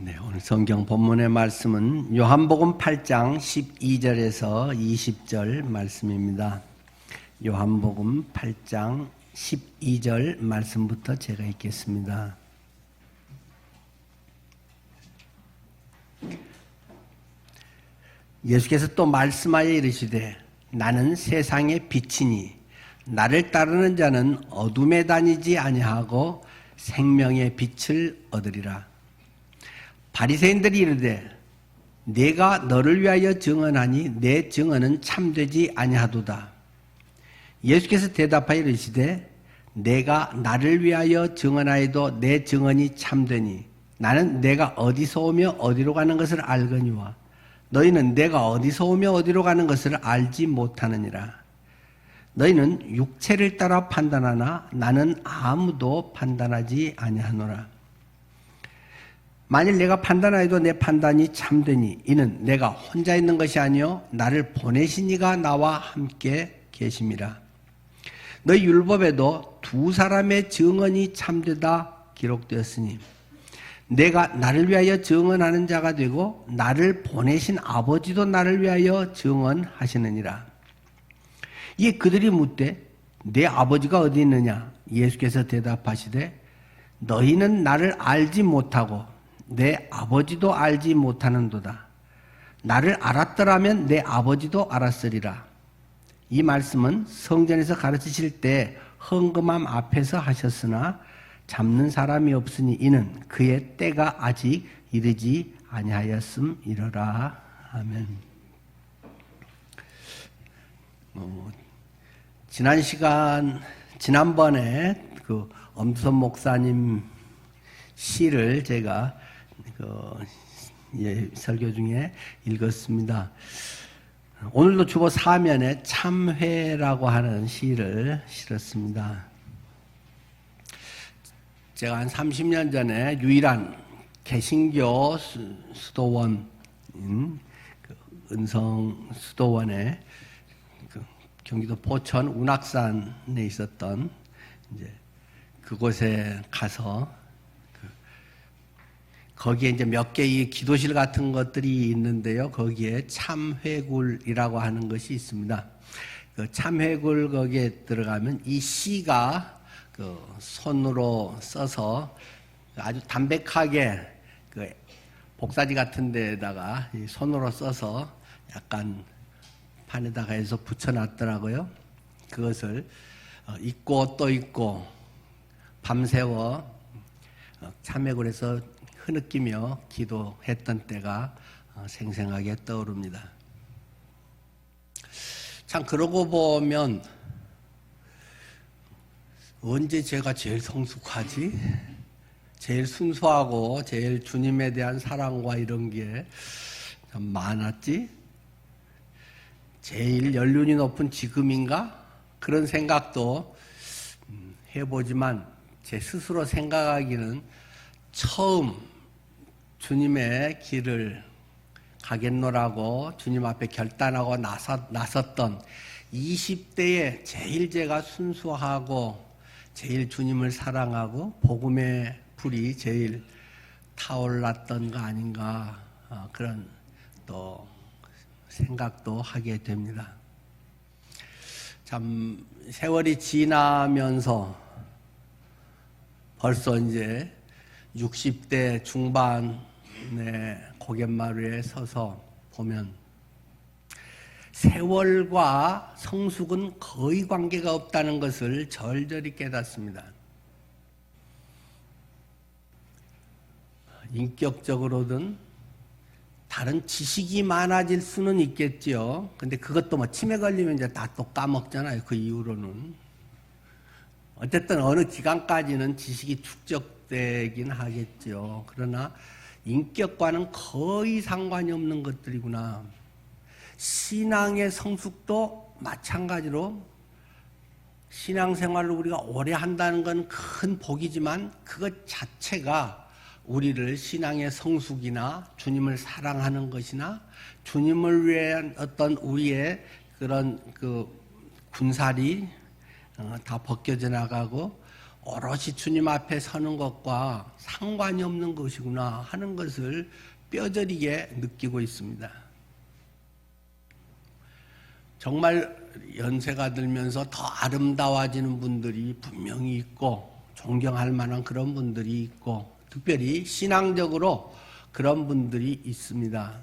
네, 오늘 성경 본문의 말씀은 요한복음 8장 12절에서 20절 말씀입니다. 요한복음 8장 12절 말씀부터 제가 읽겠습니다. 예수께서 또 말씀하여 이르시되 나는 세상의 빛이니 나를 따르는 자는 어둠에 다니지 아니하고 생명의 빛을 얻으리라. 바리새인들이 이르되 내가 너를 위하여 증언하니 내 증언은 참되지 아니하도다. 예수께서 대답하여 이르시되 내가 나를 위하여 증언하여도 내 증언이 참되니 나는 내가 어디서 오며 어디로 가는 것을 알거니와 너희는 내가 어디서 오며 어디로 가는 것을 알지 못하느니라. 너희는 육체를 따라 판단하나 나는 아무도 판단하지 아니하노라. 만일 내가 판단하여도 내 판단이 참되니 이는 내가 혼자 있는 것이 아니요 나를 보내신 이가 나와 함께 계심이라. 너희 율법에도 두 사람의 증언이 참되다 기록되었으니 내가 나를 위하여 증언하는 자가 되고 나를 보내신 아버지도 나를 위하여 증언하시느니라. 이에 그들이 묻되 내 아버지가 어디 있느냐? 예수께서 대답하시되 너희는 나를 알지 못하고 내 아버지도 알지 못하는도다. 나를 알았더라면 내 아버지도 알았으리라. 이 말씀은 성전에서 가르치실 때 헌금함 앞에서 하셨으나 잡는 사람이 없으니 이는 그의 때가 아직 이르지 아니하였음이로라. 아멘. 지난번에 그 엄선 목사님 시를 제가 설교 중에 읽었습니다. 오늘도 주보 사면에 참회라고 하는 시를 실었습니다. 제가 한 30년 전에 유일한 개신교 수도원인 은성 수도원에 경기도 포천 운악산에 있었던 이제 그곳에 가서 거기에 이제 몇 개의 기도실 같은 것들이 있는데요. 거기에 참회굴이라고 하는 것이 있습니다. 그 참회굴 거기에 들어가면 이 씨가 그 손으로 써서 아주 담백하게 그 복사지 같은 데다가 손으로 써서 약간 판에다가 해서 붙여놨더라고요. 그것을 읽고 또 읽고 밤새워 참회굴에서 흐느끼며 기도했던 때가 생생하게 떠오릅니다. 참 그러고 보면 언제 제가 제일 성숙하지? 제일 순수하고 제일 주님에 대한 사랑과 이런 게 참 많았지? 제일 연륜이 높은 지금인가? 그런 생각도 해보지만 제 스스로 생각하기는 처음 주님의 길을 가겠노라고 주님 앞에 결단하고 나섰던 20대에 제일 제가 순수하고 제일 주님을 사랑하고 복음의 불이 제일 타올랐던 거 아닌가 그런 또 생각도 하게 됩니다. 참 세월이 지나면서 벌써 이제 60대 중반의 고갯마루에 서서 보면 세월과 성숙은 거의 관계가 없다는 것을 절절히 깨닫습니다. 인격적으로든 다른 지식이 많아질 수는 있겠지요. 근데 그것도 뭐 치매 걸리면 이제 다 또 까먹잖아요. 그 이후로는. 어쨌든 어느 기간까지는 지식이 축적되긴 하겠죠. 그러나 인격과는 거의 상관이 없는 것들이구나. 신앙의 성숙도 마찬가지로 신앙생활을 우리가 오래 한다는 건 큰 복이지만 그것 자체가 우리를 신앙의 성숙이나 주님을 사랑하는 것이나 주님을 위한 어떤 우리의 그런 그 군살이 다 벗겨져 나가고 오롯이 주님 앞에 서는 것과 상관이 없는 것이구나 하는 것을 뼈저리게 느끼고 있습니다. 정말 연세가 들면서 더 아름다워지는 분들이 분명히 있고 존경할 만한 그런 분들이 있고 특별히 신앙적으로 그런 분들이 있습니다.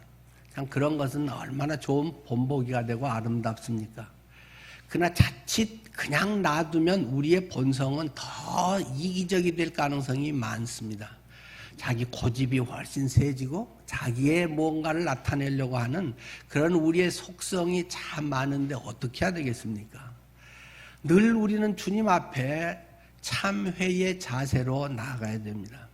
참 그런 것은 얼마나 좋은 본보기가 되고 아름답습니까? 그러나 자칫 그냥 놔두면 우리의 본성은 더 이기적이 될 가능성이 많습니다. 자기 고집이 훨씬 세지고 자기의 뭔가를 나타내려고 하는 그런 우리의 속성이 참 많은데 어떻게 해야 되겠습니까? 늘 우리는 주님 앞에 참회의 자세로 나아가야 됩니다.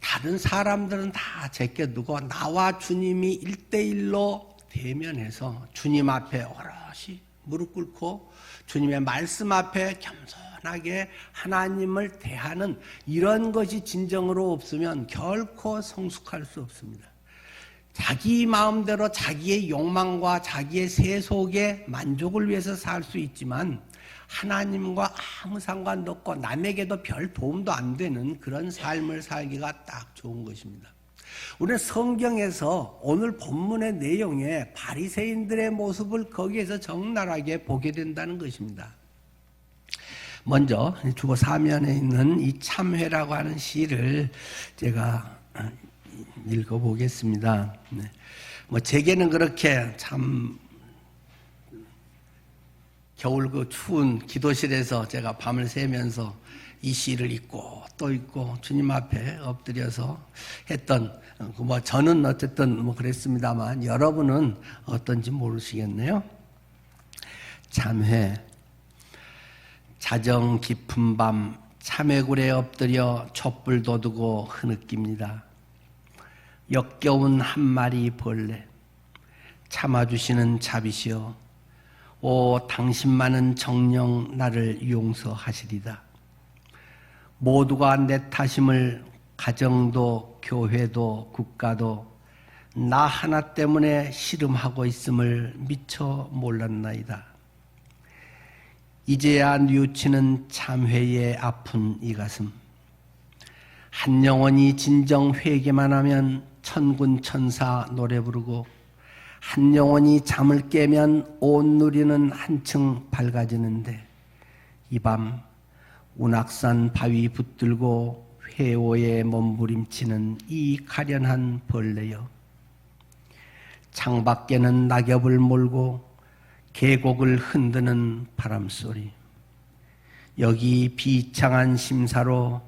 다른 사람들은 다 제껴두고 나와 주님이 1대1로 대면해서 주님 앞에 오롯이 무릎 꿇고 주님의 말씀 앞에 겸손하게 하나님을 대하는 이런 것이 진정으로 없으면 결코 성숙할 수 없습니다. 자기 마음대로 자기의 욕망과 자기의 세속의 만족을 위해서 살 수 있지만 하나님과 아무 상관도 없고 남에게도 별 도움도 안 되는 그런 삶을 살기가 딱 좋은 것입니다. 우리는 성경에서 오늘 본문의 내용에 바리새인들의 모습을 거기에서 적나라하게 보게 된다는 것입니다. 먼저 주보 사면에 있는 이 참회라고 하는 시를 제가 읽어보겠습니다. 제게는 그렇게 참 겨울 그 추운 기도실에서 제가 밤을 새면서 이 시를 읽고 또 읽고 주님 앞에 엎드려서 했던 저는 어쨌든 그랬습니다만 여러분은 어떤지 모르시겠네요. 참회. 자정 깊은 밤 참외굴에 엎드려 촛불 돋우고 흐느낍니다. 역겨운 한 마리 벌레 참아주시는 자비시여 오 당신만은 정녕 나를 용서하시리다. 모두가 내 탓임을 가정도 교회도 국가도 나 하나 때문에 씨름하고 있음을 미처 몰랐나이다. 이제야 뉘우치는 참회의 아픈 이 가슴. 한 영혼이 진정 회개만 하면 천군 천사 노래 부르고 한 영혼이 잠을 깨면 온 누리는 한층 밝아지는데 이 밤 운악산 바위 붙들고 회오에 몸부림치는 이 가련한 벌레여. 창밖에는 낙엽을 몰고 계곡을 흔드는 바람소리. 여기 비창한 심사로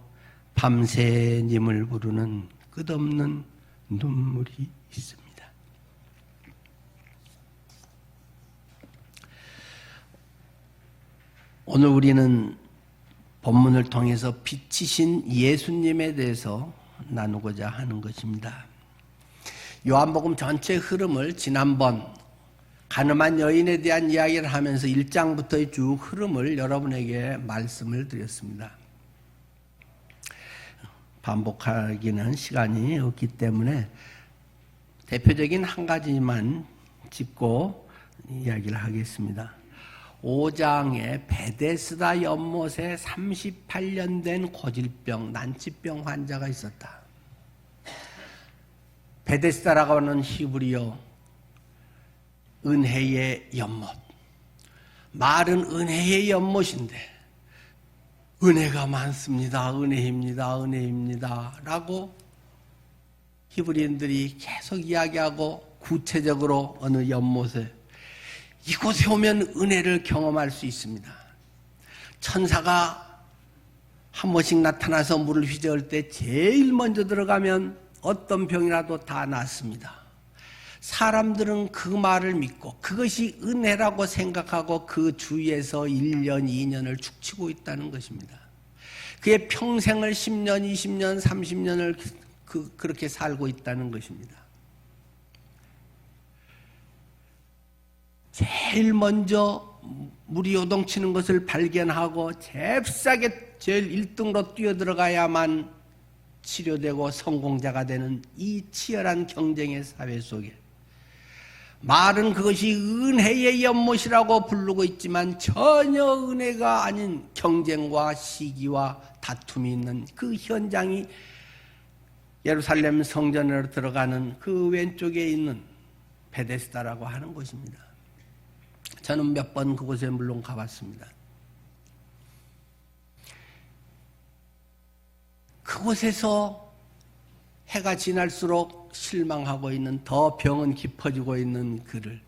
밤새 님을 부르는 끝없는 눈물이 있습니다. 오늘 우리는 본문을 통해서 빛이신 예수님에 대해서 나누고자 하는 것입니다. 요한복음 전체 흐름을 지난번 가늠한 여인에 대한 이야기를 하면서 1장부터의 쭉 흐름을 여러분에게 말씀을 드렸습니다. 반복하기는 시간이 없기 때문에 대표적인 한 가지만 짚고 이야기를 하겠습니다. 5장에 베데스다 연못에 38년 된 고질병, 난치병 환자가 있었다. 베데스다라고 하는 히브리어 은혜의 연못. 말은 은혜의 연못인데 은혜가 많습니다. 은혜입니다. 은혜입니다. 라고 히브리인들이 계속 이야기하고 구체적으로 어느 연못에 이곳에 오면 은혜를 경험할 수 있습니다. 천사가 한 번씩 나타나서 물을 휘저을 때 제일 먼저 들어가면 어떤 병이라도 다 낫습니다. 사람들은 그 말을 믿고 그것이 은혜라고 생각하고 그 주위에서 1년, 2년을 축치고 있다는 것입니다. 그의 평생을 10년, 20년, 30년을 그렇게 살고 있다는 것입니다. 제일 먼저 물이 요동치는 것을 발견하고 잽싸게 제일 1등으로 뛰어들어가야만 치료되고 성공자가 되는 이 치열한 경쟁의 사회 속에 말은 그것이 은혜의 연못이라고 부르고 있지만 전혀 은혜가 아닌 경쟁과 시기와 다툼이 있는 그 현장이 예루살렘 성전으로 들어가는 그 왼쪽에 있는 베데스다라고 하는 곳입니다. 저는 몇 번 그곳에 물론 가봤습니다. 그곳에서 해가 지날수록 실망하고 있는, 더 병은 깊어지고 있는 그를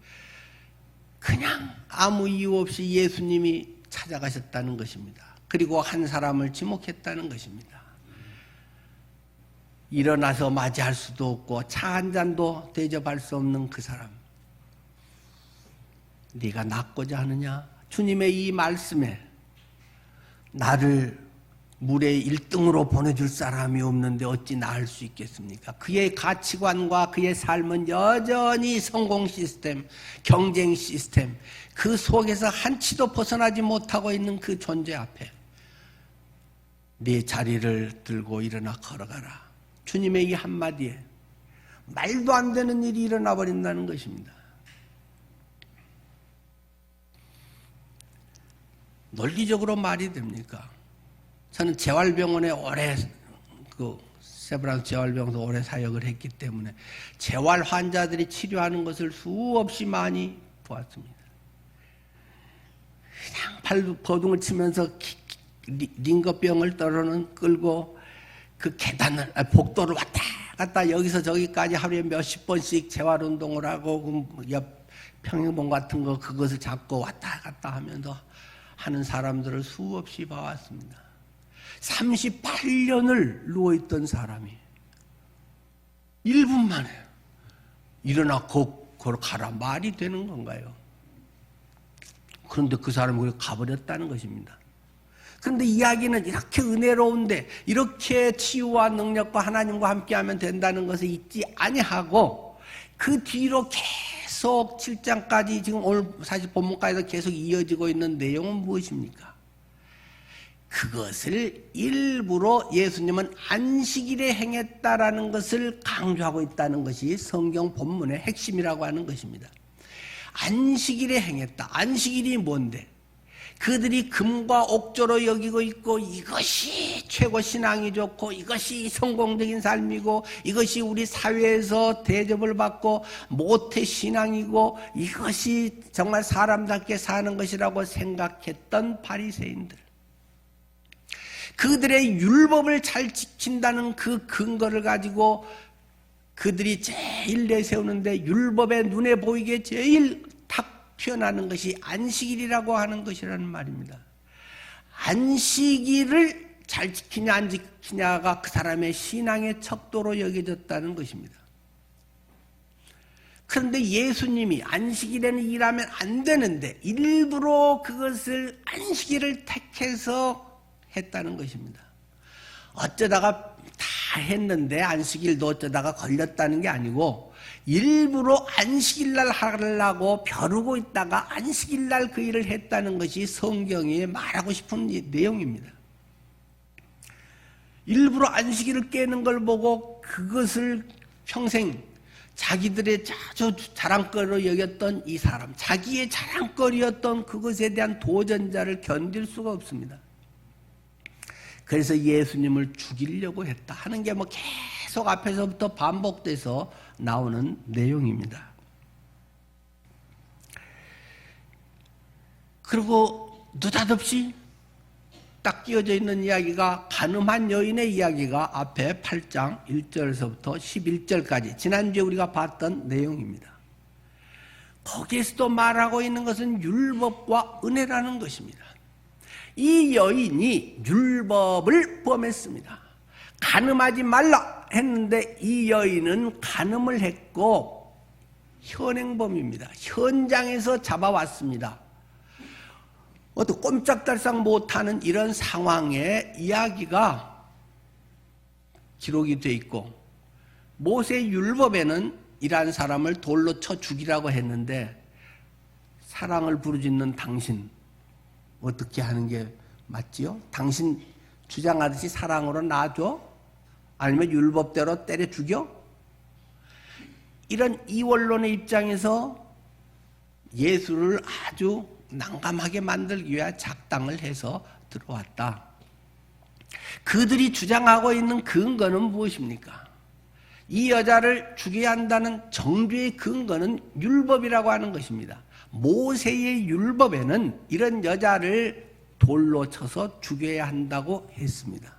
그냥 아무 이유 없이 예수님이 찾아가셨다는 것입니다. 그리고 한 사람을 지목했다는 것입니다. 일어나서 맞이할 수도 없고 차 한 잔도 대접할 수 없는 그 사람, 네가 낫고자 하느냐? 주님의 이 말씀에 나를 물의 1등으로 보내줄 사람이 없는데 어찌 나을 수 있겠습니까? 그의 가치관과 그의 삶은 여전히 성공 시스템, 경쟁 시스템, 그 속에서 한치도 벗어나지 못하고 있는 그 존재 앞에 네 자리를 들고 일어나 걸어가라. 주님의 이 한마디에 말도 안 되는 일이 일어나 버린다는 것입니다. 논리적으로 말이 됩니까? 저는 재활병원에 오래, 세브란스 재활병원에서 오래 사역을 했기 때문에 재활 환자들이 치료하는 것을 수없이 많이 보았습니다. 그냥 버둥을 치면서 링거병을 끌고 그 계단을, 복도를 왔다 갔다 여기서 저기까지 하루에 몇십 번씩 재활운동을 하고 옆 평행봉 같은 거 그것을 잡고 왔다 갔다 하면서 하는 사람들을 수없이 봐왔습니다. 38년을 누워있던 사람이 1분 만에 일어나 걸어가라 말이 되는 건가요? 그런데 그 사람이 거기 가버렸다는 것입니다. 그런데 이야기는 이렇게 은혜로운데 이렇게 치유와 능력과 하나님과 함께하면 된다는 것을 잊지 아니하고 그 뒤로 계속 7장까지 지금 오늘 사실 본문까지도 계속 이어지고 있는 내용은 무엇입니까? 그것을 일부러 예수님은 안식일에 행했다라는 것을 강조하고 있다는 것이 성경 본문의 핵심이라고 하는 것입니다. 안식일에 행했다. 안식일이 뭔데? 그들이 금과 옥조로 여기고 있고 이것이 최고 신앙이 좋고 이것이 성공적인 삶이고 이것이 우리 사회에서 대접을 받고 모태 신앙이고 이것이 정말 사람답게 사는 것이라고 생각했던 바리새인들, 그들의 율법을 잘 지킨다는 그 근거를 가지고 그들이 제일 내세우는데 율법에 눈에 보이게 제일 탁 튀어나오는 것이 안식일이라고 하는 것이라는 말입니다. 안식일을 잘 지키냐 안 지키냐가 그 사람의 신앙의 척도로 여겨졌다는 것입니다. 그런데 예수님이 안식일에는 일하면 안 되는데 일부러 그것을 안식일을 택해서 했다는 것입니다. 어쩌다가 다 했는데 안식일도 어쩌다가 걸렸다는 게 아니고 일부러 안식일날 하려고 벼르고 있다가 안식일날 그 일을 했다는 것이 성경이 말하고 싶은 내용입니다. 일부러 안식일을 깨는 걸 보고 그것을 평생 자기들의 아주 자랑거리로 여겼던 이 사람, 자기의 자랑거리였던 그것에 대한 도전자를 견딜 수가 없습니다. 그래서 예수님을 죽이려고 했다 하는 게 계속 앞에서부터 반복돼서 나오는 내용입니다. 그리고 느닷없이 딱 끼어져 있는 이야기가 간음한 여인의 이야기가 앞에 8장 1절에서부터 11절까지 지난주에 우리가 봤던 내용입니다. 거기에서도 말하고 있는 것은 율법과 은혜라는 것입니다. 이 여인이 율법을 범했습니다. 간음하지 말라 했는데 이 여인은 간음을 했고 현행범입니다. 현장에서 잡아왔습니다. 어떤 꼼짝달싹 못하는 이런 상황의 이야기가 기록이 되어 있고 모세 율법에는 이러한 사람을 돌로 쳐 죽이라고 했는데 사랑을 부르짖는 당신 어떻게 하는 게 맞지요? 당신 주장하듯이 사랑으로 놔줘? 아니면 율법대로 때려 죽여? 이런 이원론의 입장에서 예수를 아주 난감하게 만들기 위해 작당을 해서 들어왔다. 그들이 주장하고 있는 근거는 무엇입니까? 이 여자를 죽여야 한다는 정죄의 근거는 율법이라고 하는 것입니다. 모세의 율법에는 이런 여자를 돌로 쳐서 죽여야 한다고 했습니다.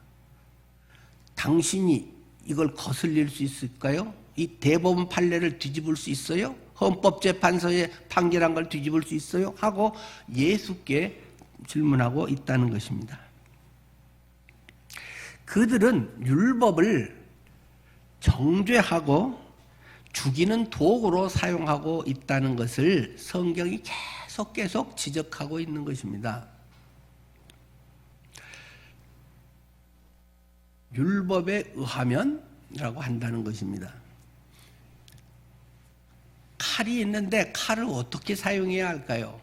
당신이 이걸 거슬릴 수 있을까요? 이 대법원 판례를 뒤집을 수 있어요? 헌법재판소의 판결한 걸 뒤집을 수 있어요? 하고 예수께 질문하고 있다는 것입니다. 그들은 율법을 정죄하고 죽이는 도구로 사용하고 있다는 것을 성경이 계속 지적하고 있는 것입니다. 율법에 의하면이라고 한다는 것입니다. 칼이 있는데 칼을 어떻게 사용해야 할까요?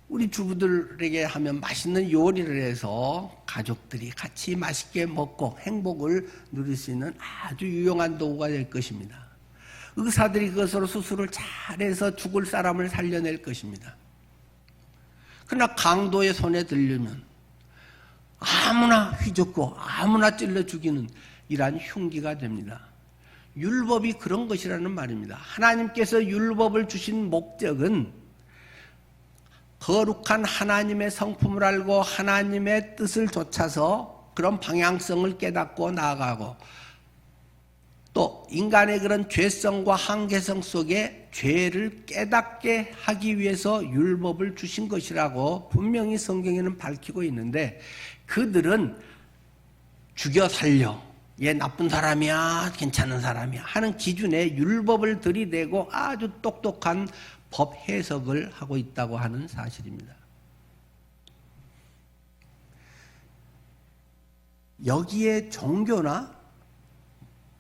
우리 주부들에게 하면 맛있는 요리를 해서 가족들이 같이 맛있게 먹고 행복을 누릴 수 있는 아주 유용한 도구가 될 것입니다. 의사들이 그것으로 수술을 잘해서 죽을 사람을 살려낼 것입니다. 그러나 강도의 손에 들리면 아무나 휘젓고 아무나 찔러 죽이는 이러한 흉기가 됩니다. 율법이 그런 것이라는 말입니다. 하나님께서 율법을 주신 목적은 거룩한 하나님의 성품을 알고 하나님의 뜻을 좇아서 그런 방향성을 깨닫고 나아가고 또 인간의 그런 죄성과 한계성 속에 죄를 깨닫게 하기 위해서 율법을 주신 것이라고 분명히 성경에는 밝히고 있는데 그들은 죽여 살려 얘 나쁜 사람이야 괜찮은 사람이야 하는 기준에 율법을 들이대고 아주 똑똑한 법 해석을 하고 있다고 하는 사실입니다. 여기에 종교나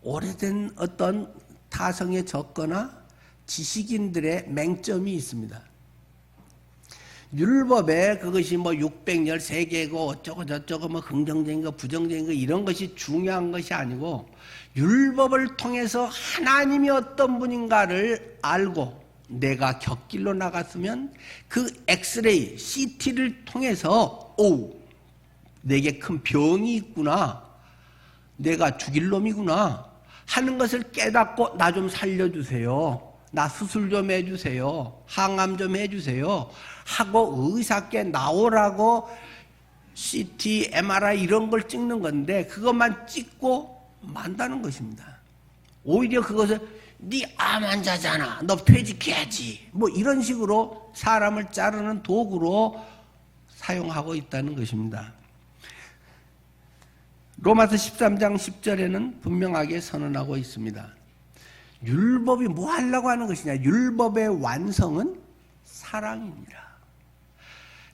오래된 어떤 타성에 젖거나 지식인들의 맹점이 있습니다. 율법에 그것이 뭐 600열 세계고 어쩌고 저쩌고 뭐 긍정적인 거 부정적인 거 이런 것이 중요한 것이 아니고 율법을 통해서 하나님이 어떤 분인가를 알고 내가 곁길로 나갔으면 그 엑스레이 CT를 통해서 오 내게 큰 병이 있구나 내가 죽일 놈이구나 하는 것을 깨닫고 나 좀 살려주세요. 나 수술 좀 해주세요. 항암 좀 해주세요. 하고 의사께 나오라고 CT, MRI 이런 걸 찍는 건데 그것만 찍고 만다는 것입니다. 오히려 그것을 네 암 환자잖아. 너 퇴직해야지. 뭐 이런 식으로 사람을 자르는 도구로 사용하고 있다는 것입니다. 로마서 13장 10절에는 분명하게 선언하고 있습니다. 율법이 뭐 하려고 하는 것이냐? 율법의 완성은 사랑입니다.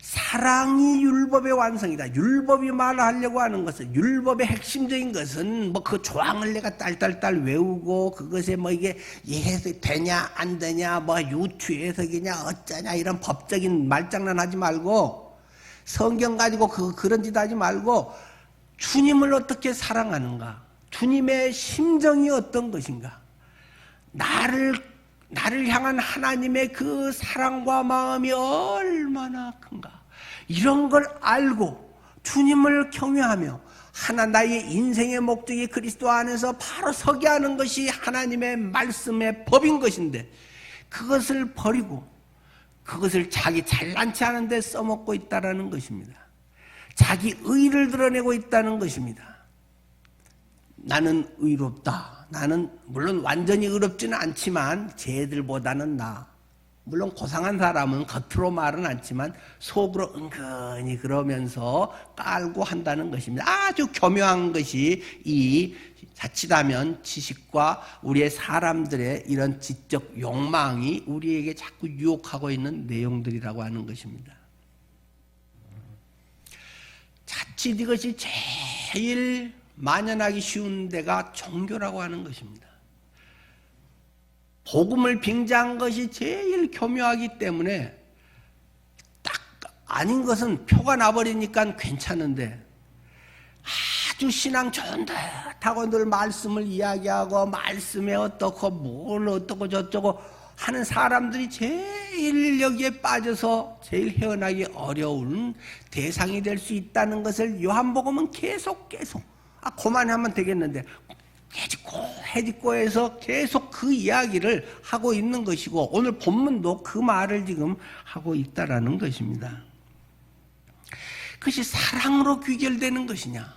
사랑이 율법의 완성이다. 율법이 말하려고 하는 것은 율법의 핵심적인 것은 뭐 그 조항을 내가 딸딸딸 외우고 그것에 뭐 이게 해석이 되냐 안 되냐 뭐 유추 해석이냐 어쩌냐 이런 법적인 말장난하지 말고 성경 가지고 그런 짓 하지 말고 주님을 어떻게 사랑하는가? 주님의 심정이 어떤 것인가? 나를 향한 하나님의 그 사랑과 마음이 얼마나 큰가? 이런 걸 알고 주님을 경외하며 나의 인생의 목적이 그리스도 안에서 바로 서게 하는 것이 하나님의 말씀의 법인 것인데 그것을 버리고 그것을 자기 잘난 체 하는 데 써먹고 있다는 것입니다. 자기 의를 드러내고 있다는 것입니다. 나는 의롭다. 나는 물론 완전히 의롭지는 않지만 쟤들보다는 나. 물론 고상한 사람은 겉으로 말은 않지만 속으로 은근히 그러면서 깔고 한다는 것입니다. 아주 교묘한 것이 이 자칫하면 지식과 우리의 사람들의 이런 지적 욕망이 우리에게 자꾸 유혹하고 있는 내용들이라고 하는 것입니다. 자칫 이것이 제일 만연하기 쉬운 데가 종교라고 하는 것입니다. 복음을 빙자한 것이 제일 교묘하기 때문에 딱 아닌 것은 표가 나버리니까 괜찮은데 아주 신앙 좋은 듯하고 늘 말씀을 이야기하고 말씀에 어떻고 뭘 어떻고 저쩌고 하는 사람들이 제일 여기에 빠져서 제일 헤어나기 어려운 대상이 될 수 있다는 것을 요한복음은 계속 그만하면 되겠는데 해집고해서 계속 그 이야기를 하고 있는 것이고, 오늘 본문도 그 말을 지금 하고 있다라는 것입니다. 그것이 사랑으로 귀결되는 것이냐?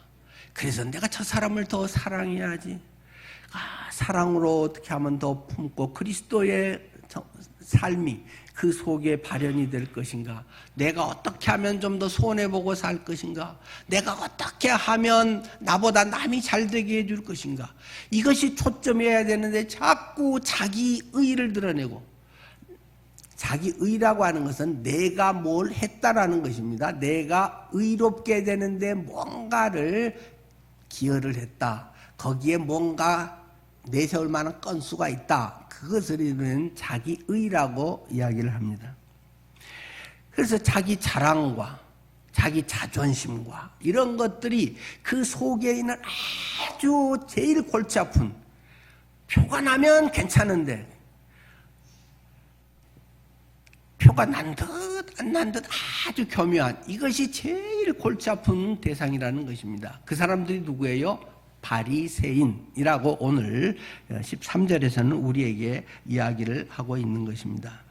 그래서 내가 저 사람을 더 사랑해야지. 사랑으로 어떻게 하면 더 품고 그리스도의 삶이 그 속에 발현이 될 것인가? 내가 어떻게 하면 좀 더 손해보고 살 것인가? 내가 어떻게 하면 나보다 남이 잘 되게 해줄 것인가? 이것이 초점이어야 되는데 자꾸 자기 의의를 드러내고, 자기 의라고 하는 것은 내가 뭘 했다라는 것입니다. 내가 의롭게 되는데 뭔가를 기여를 했다. 거기에 뭔가 내세울 만한 건수가 있다. 그것을 이루는 자기 의라고 이야기를 합니다. 그래서 자기 자랑과 자기 자존심과 이런 것들이 그 속에 있는 아주 제일 골치 아픈, 표가 나면 괜찮은데 표가 난 듯 안 난 듯 아주 교묘한, 이것이 제일 골치 아픈 대상이라는 것입니다. 그 사람들이 누구예요? 바리새인이라고 오늘 13절에서는 우리에게 이야기를 하고 있는 것입니다.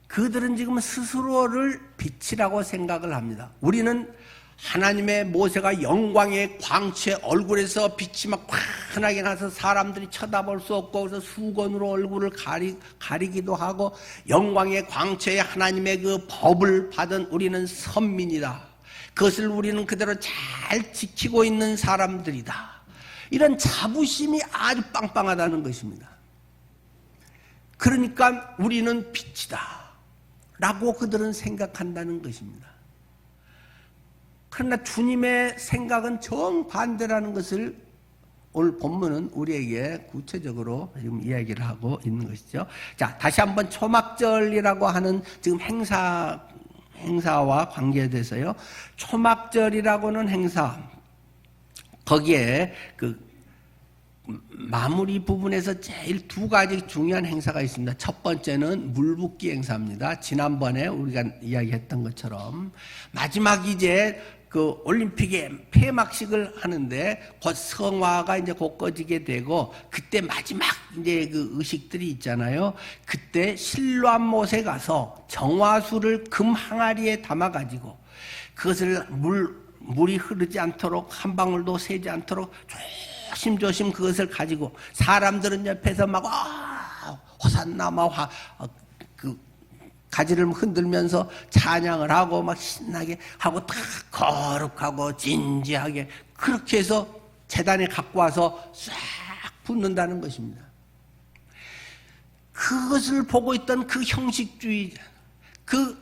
그들은 지금 스스로를 빛이라고 생각을 합니다. 우리는 하나님의 모세가 영광의 광채 얼굴에서 빛이 막 환하게 나서 사람들이 쳐다볼 수 없고, 그래서 수건으로 얼굴을 가리기도 하고, 영광의 광채에 하나님의 그 법을 받은 우리는 선민이다. 그것을 우리는 그대로 잘 지키고 있는 사람들이다. 이런 자부심이 아주 빵빵하다는 것입니다. 그러니까 우리는 빛이다 라고 그들은 생각한다는 것입니다. 그러나 주님의 생각은 정반대라는 것을 오늘 본문은 우리에게 구체적으로 지금 이야기를 하고 있는 것이죠. 자, 다시 한번 초막절이라고 하는 지금 행사와 관계돼서요. 초막절이라고는 행사, 거기에 그 마무리 부분에서 제일 두 가지 중요한 행사가 있습니다. 첫 번째는 물붓기 행사입니다. 지난번에 우리가 이야기했던 것처럼 마지막 이제 그 올림픽의 폐막식을 하는데 곧 성화가 이제 곧 꺼지게 되고, 그때 마지막 이제 그 의식들이 있잖아요. 그때 실로암못에 가서 정화수를 금 항아리에 담아 가지고 그것을 물이 흐르지 않도록, 한 방울도 새지 않도록 조심조심 그것을 가지고 사람들은 옆에서 막 호산나 막 가지를 흔들면서 찬양을 하고 막 신나게 하고 딱 거룩하고 진지하게 그렇게 해서 제단에 갖고 와서 싹 붓는다는 것입니다. 그것을 보고 있던 그 형식주의, 그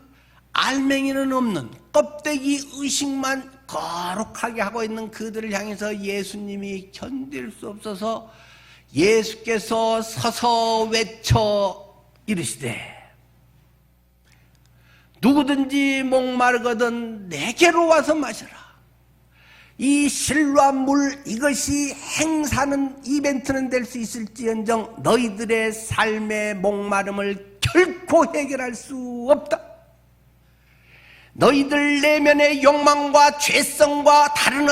알맹이는 없는 껍데기 의식만 거룩하게 하고 있는 그들을 향해서 예수님이 견딜 수 없어서 예수께서 서서 외쳐 이르시되, 누구든지 목마르거든 내게로 와서 마셔라. 이 실로암 물, 이것이 행사는, 이벤트는 될 수 있을지언정 너희들의 삶의 목마름을 결코 해결할 수 없다. 너희들 내면의 욕망과 죄성과 다른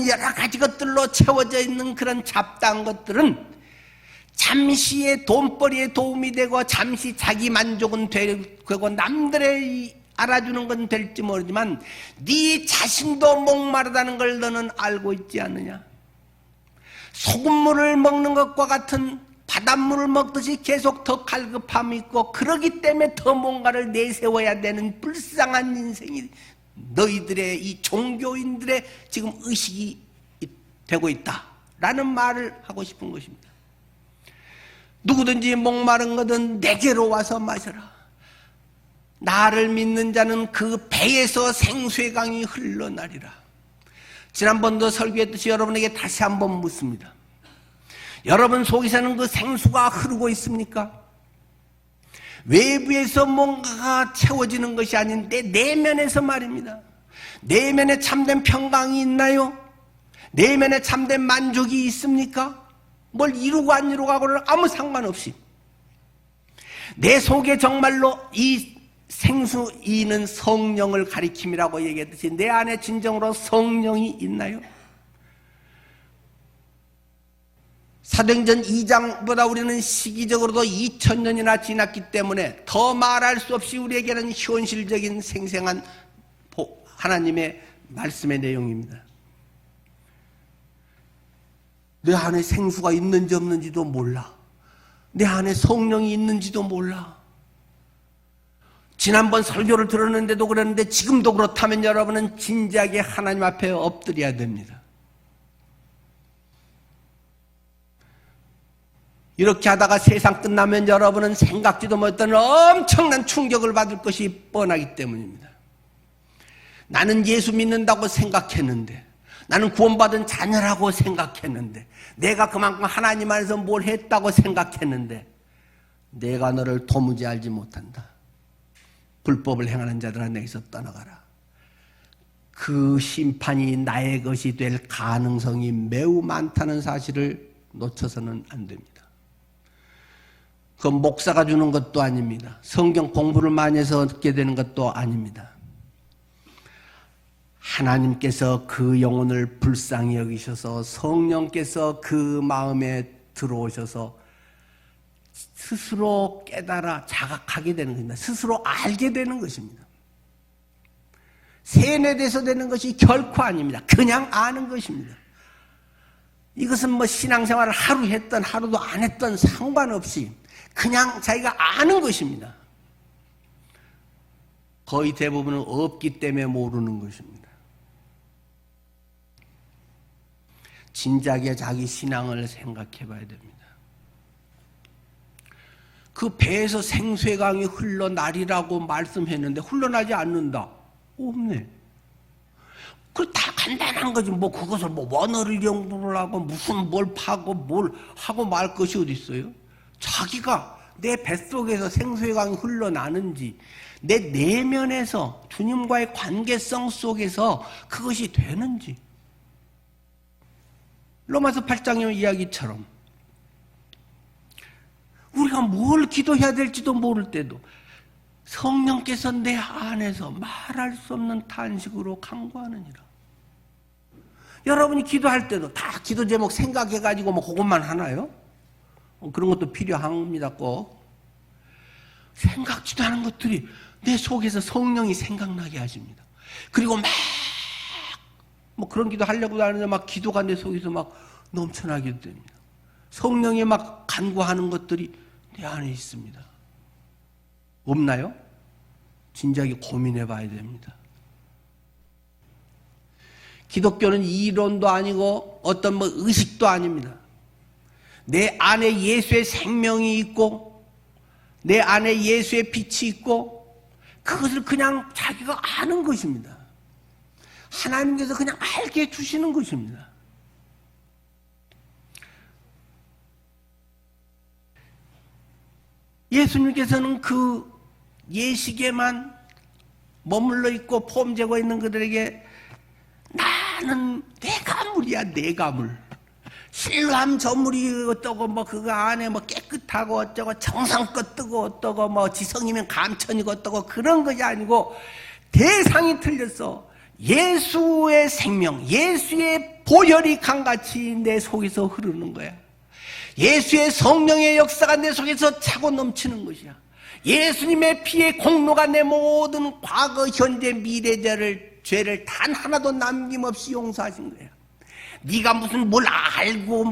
여러 가지 것들로 채워져 있는 그런 잡다한 것들은 잠시의 돈벌이에 도움이 되고 잠시 자기 만족은 되고 남들의 알아주는 건 될지 모르지만 네 자신도 목마르다는 걸 너는 알고 있지 않느냐? 소금물을 먹는 것과 같은, 바닷물을 먹듯이 계속 더 갈급함이 있고, 그러기 때문에 더 뭔가를 내세워야 되는 불쌍한 인생이 너희들의 이 종교인들의 지금 의식이 되고 있다라는 말을 하고 싶은 것입니다. 누구든지 목마른 것은 내게로 와서 마셔라. 나를 믿는 자는 그 배에서 생수의 강이 흘러나리라. 지난번도 설교했듯이 여러분에게 다시 한번 묻습니다. 여러분 속에서는 그 생수가 흐르고 있습니까? 외부에서 뭔가가 채워지는 것이 아닌데 내면에서 말입니다. 내면에 참된 평강이 있나요? 내면에 참된 만족이 있습니까? 뭘 이루고 안 이루고 하고는 아무 상관없이 내 속에 정말로 이 생수이는 성령을 가리킴이라고 얘기했듯이 내 안에 진정으로 성령이 있나요? 사도행전 2장보다 우리는 시기적으로도 2000년이나 지났기 때문에 더 말할 수 없이 우리에게는 현실적인 생생한 하나님의 말씀의 내용입니다. 내 안에 생수가 있는지 없는지도 몰라. 내 안에 성령이 있는지도 몰라. 지난번 설교를 들었는데도 그랬는데 지금도 그렇다면 여러분은 진지하게 하나님 앞에 엎드려야 됩니다. 이렇게 하다가 세상 끝나면 여러분은 생각지도 못했던 엄청난 충격을 받을 것이 뻔하기 때문입니다. 나는 예수 믿는다고 생각했는데, 나는 구원받은 자녀라고 생각했는데, 내가 그만큼 하나님 안에서 뭘 했다고 생각했는데 내가 너를 도무지 알지 못한다. 불법을 행하는 자들아 내게서 떠나가라. 그 심판이 나의 것이 될 가능성이 매우 많다는 사실을 놓쳐서는 안 됩니다. 그건 목사가 주는 것도 아닙니다. 성경 공부를 많이 해서 얻게 되는 것도 아닙니다. 하나님께서 그 영혼을 불쌍히 여기셔서 성령께서 그 마음에 들어오셔서 스스로 깨달아 자각하게 되는 것입니다. 스스로 알게 되는 것입니다. 세뇌돼서 되는 것이 결코 아닙니다. 그냥 아는 것입니다. 이것은 뭐 신앙생활을 하루 했던 하루도 안 했던 상관없이 그냥 자기가 아는 것입니다. 거의 대부분은 없기 때문에 모르는 것입니다. 진작에 자기 신앙을 생각해 봐야 됩니다. 그 배에서 생수의 강이 흘러나리라고 말씀했는데 흘러나지 않는다. 없네. 그 다 간단한 거지. 뭐 그것을 뭐 원어를 연구를 하고 무슨 뭘 파고 뭘 하고 말 것이 어디 있어요? 자기가 내 뱃속에서 생수의 강이 흘러나는지 내 내면에서 주님과의 관계성 속에서 그것이 되는지. 로마서 8장의 이야기처럼 우리가 뭘 기도해야 될지도 모를 때도 성령께서 내 안에서 말할 수 없는 탄식으로 간구하느니라. 여러분이 기도할 때도 다 기도 제목 생각해가지고 뭐 그것만 하나요? 그런 것도 필요합니다. 꼭 생각지도 않은 것들이 내 속에서 성령이 생각나게 하십니다. 그리고 막 뭐 그런 기도 하려고 하는데 막 기도가 내 속에서 막 넘쳐나게 됩니다. 성령이 막 간구하는 것들이 내 안에 있습니다. 없나요? 진작에 고민해 봐야 됩니다. 기독교는 이론도 아니고 어떤 뭐 의식도 아닙니다. 내 안에 예수의 생명이 있고 내 안에 예수의 빛이 있고 그것을 그냥 자기가 아는 것입니다. 하나님께서 그냥 알게 해주시는 것입니다. 예수님께서는 그 예식에만 머물러 있고 폼재고 있는 그들에게 나는 내 가물이야, 내 가물. 실로암 저물이 어떠고 뭐 그거 안에 뭐 깨끗하고 어쩌고 정성껏 뜨고 어떠고 뭐 지성이면 감천이고 어떠고 그런 것이 아니고 대상이 틀렸어. 예수의 생명, 예수의 보혈이 강같이 내 속에서 흐르는 거야. 예수의 성령의 역사가 내 속에서 차고 넘치는 것이야. 예수님의 피의 공로가 내 모든 과거, 현재, 죄를 단 하나도 남김없이 용서하신 거야. 네가 무슨 뭘 알고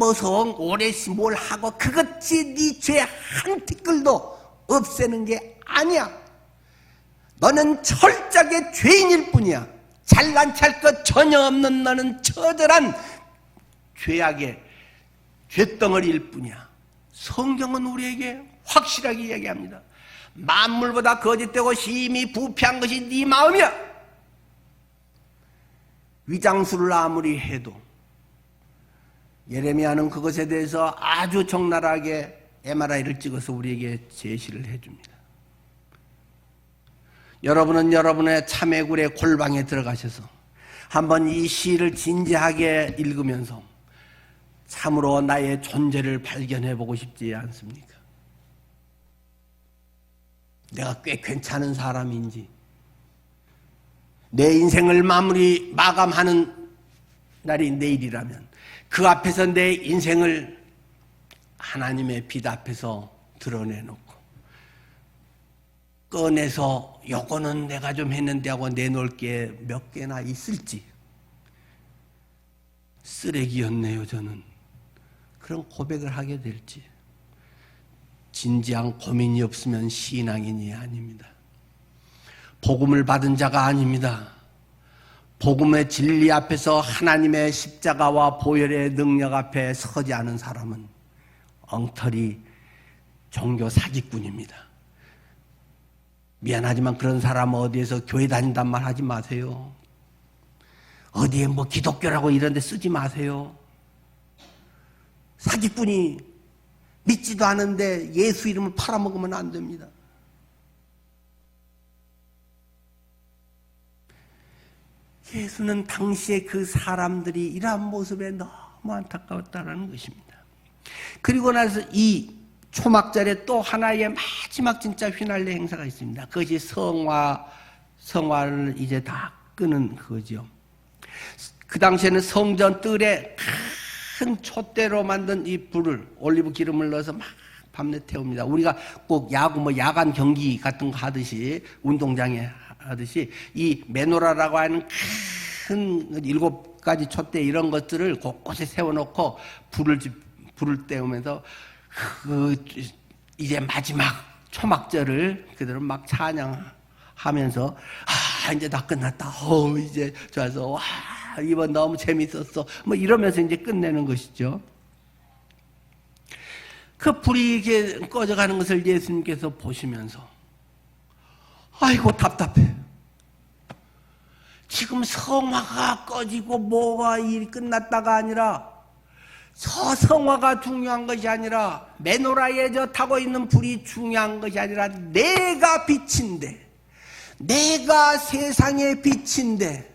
오래 뭘 하고 그것이 네 죄 한 티끌도 없애는 게 아니야. 너는 철저하게 죄인일 뿐이야. 잘난 찰 것 전혀 없는 너는 처절한 죄악의 죄덩어리일 뿐이야. 성경은 우리에게 확실하게 이야기합니다. 만물보다 거짓되고 심히 부패한 것이 네 마음이야. 위장술을 아무리 해도 예레미야는 그것에 대해서 아주 적나라하게 MRI를 찍어서 우리에게 제시를 해줍니다. 여러분은 여러분의 참외굴의 골방에 들어가셔서 한번 이 시를 진지하게 읽으면서 참으로 나의 존재를 발견해 보고 싶지 않습니까? 내가 꽤 괜찮은 사람인지, 내 인생을 마감하는 날이 내일이라면 그 앞에서 내 인생을 하나님의 빛 앞에서 드러내놓고 꺼내서 요거는 내가 좀 했는데 하고 내놓을 게 몇 개나 있을지, 쓰레기였네요 저는, 그런 고백을 하게 될지, 진지한 고민이 없으면 신앙인이 아닙니다. 복음을 받은 자가 아닙니다. 복음의 진리 앞에서 하나님의 십자가와 보혈의 능력 앞에 서지 않은 사람은 엉터리 종교 사기꾼입니다. 미안하지만 그런 사람 어디에서 교회 다닌단 말 하지 마세요. 어디에 뭐 기독교라고 이런 데 쓰지 마세요. 사기꾼이 믿지도 않은데 예수 이름을 팔아먹으면 안 됩니다. 예수는 당시에 그 사람들이 이러한 모습에 너무 안타까웠다는 것입니다. 그리고 나서 이 초막절에 또 하나의 마지막 진짜 휘날레 행사가 있습니다. 그것이 성화를 이제 다 끄는 그거죠. 그 당시에는 성전 뜰에 큰 촛대로 만든 이 불을, 올리브 기름을 넣어서 막 밤낮 태웁니다. 우리가 꼭 야구 야간 경기 같은 거 하듯이, 운동장에 하듯이 이 메노라라고 하는 큰 7가지 촛대 이런 것들을 곳곳에 세워놓고 불을 때우면서 이제 마지막 초막절을 그대로 막 찬양하면서 이제 다 끝났다. 이제 좋아서 와 이번 너무 재밌었어. 이러면서 이제 끝내는 것이죠. 그 불이 이렇게 꺼져가는 것을 예수님께서 보시면서 아이고 답답해. 지금 성화가 꺼지고 뭐가 일이 끝났다가 아니라 저 성화가 중요한 것이 아니라 메노라에 저 타고 있는 불이 중요한 것이 아니라 내가 빛인데, 내가 세상의 빛인데